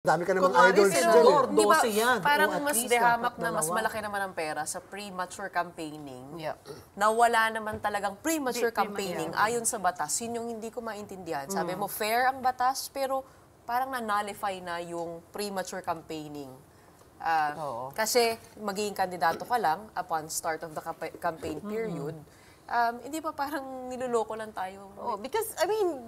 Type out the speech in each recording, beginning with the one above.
Dami ka namang Kunwari, idols dyan senador, eh. Di ba, 12 yan. parang O at mas least dehamak dapat na mas dalawa. malaki naman ang pera sa premature campaigning. Yeah. Na wala naman talagang premature Hindi, campaigning ayon sa batas. Yun yung hindi ko maintindihan. Sabi mo, fair ang batas, pero parang na-nullify na yung premature campaigning. Kasi magiging kandidato ka lang upon start of the campaign period. Hindi pa parang niloloko lang tayo. Oh, because, I mean,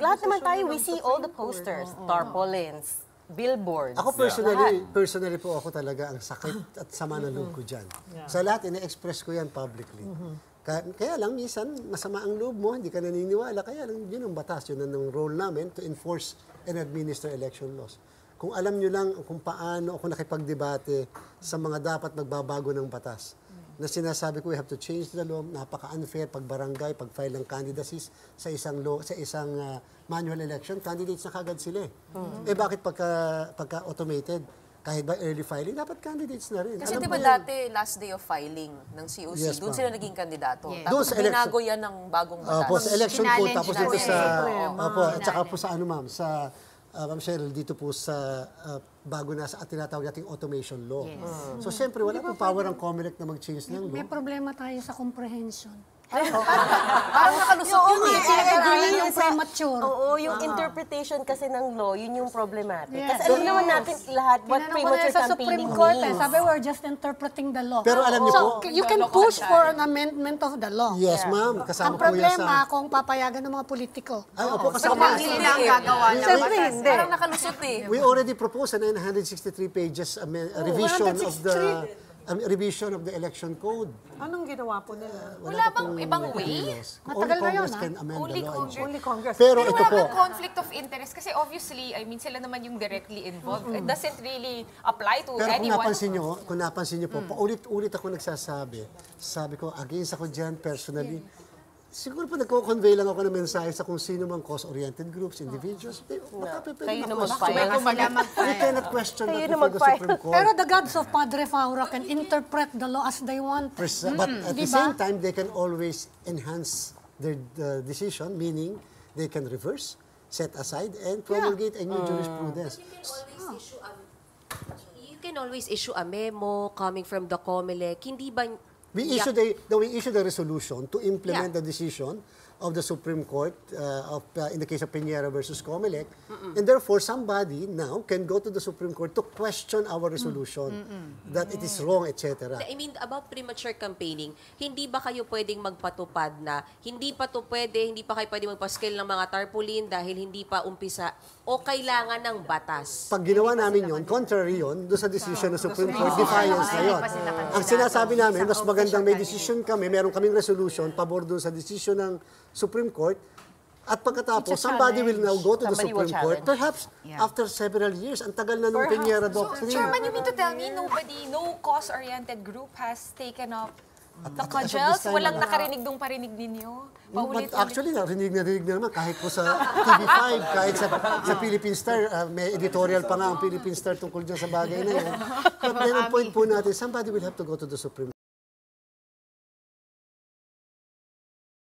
lahat naman tayo, we see all the posters, tarpaulins, billboards. Ako personally po ako talaga ang sakit at sama ng loob ko dyan. Sa lahat, ina-express ko yan publicly. Kaya lang, minsan, masama ang loob mo, hindi ka naniniwala. Kaya lang, yun ang batas, yun ang role namin to enforce and administer election laws. Kung alam nyo lang kung paano ako nakipagdebate sa mga dapat magbabago ng batas, na sinasabi ko, we have to change the law, napaka-unfair pag barangay, pag file ng candidacies sa isang law, sa isang manual election, candidates na kagad sila eh. Eh bakit pagka automated, kahit ba early filing, dapat candidates na rin. Kasi Alam di ba ko yan. dati, last day of filing ng COC, Yes, doon ma'am. sila naging kandidato. Yes. Doon Tapos sa election. binago yan ng bagong batas. Po, sa election code, tapos dito natin sa, yan. at saka po sa ano ma'am, sa, Ma'am Cheryl, dito po sa bago na sa tinatawag nating automation law. So, siyempre, wala pong power ang COMELEC na mag-change ng law. May problema tayo sa comprehension. Parang nakalusot yun eh. Pinag-aralan yung premature. Oo, yung interpretation kasi ng law, yun yung problematic. Yes. Kasi alam naman natin lahat what Tinanong ko na premature sa campaigning Supreme Court means. Sabi, we're just interpreting the law. Pero alam niyo so, po- you can push for an amendment of the law. Yes, ma'am. Ang Kasama po yan problema sa... kung papayagan ng mga politiko. Ay, opo, kasama. Hindi na ang gagawa ng Siyempre, batas. hindi. Parang nakalusot eh. We already proposed a 963 pages revision of the election code. Anong ginawa po nila? Wala bang ibang way? Matagal na yun, Congress can amend Only the law. Congress. Only Congress. Pero Pero ito wala po, bang conflict of interest? Kasi obviously, I mean, sila naman yung directly involved. It doesn't really apply to pero anyone. kung napansin niyo po, paulit-ulit ako nagsasabi. Sabi ko, against ako dyan personally. Siguro po nagko-convey lang ako ng mensahe sa kung sino mang cause-oriented groups, individuals. Kayo na We cannot question Kayo that na before the mag-file. Supreme Court. Pero the gods of Padre Faura can interpret the law as they want. But at the Diba? same time, they can always enhance their decision, meaning they can reverse, set aside, and promulgate a new jurisprudence. You can always issue a memo coming from the COMELEC. Hindi ba... We issued a resolution to implement the decision of the Supreme Court in the case of Piñera versus COMELEC, and therefore somebody now can go to the Supreme Court to question our resolution that it is wrong, etc. I mean, about premature campaigning, hindi ba kayo pwedeng magpatupad na hindi pa kayo pwedeng magpa-scale ng mga tarpaulin dahil hindi pa umpisa o kailangan ng batas? Pag ginawa namin yon, contrary yon doon sa decision ng Supreme Court, defiance na yon. Ang sinasabi namin, mas magandang may decision kami, meron kaming resolution, pabor doon sa decision ng Supreme Court, at pagkatapos, somebody will now go to the Somebody will Supreme Court, challenge. perhaps after several years. Ang tagal na nung Piñera doctrine. Chairman, you mean to tell me no cause-oriented group has taken up the at cudgels? this time, Walang nakarinig dong parinig ninyo? Paulit-ulit. Actually, narinig na naman kahit po sa TV5, kahit sa Philippine Star, may editorial pa nga ang Philippine Star tungkol dyan sa bagay na yun. But then ang point po natin, somebody will have to go to the Supreme Court.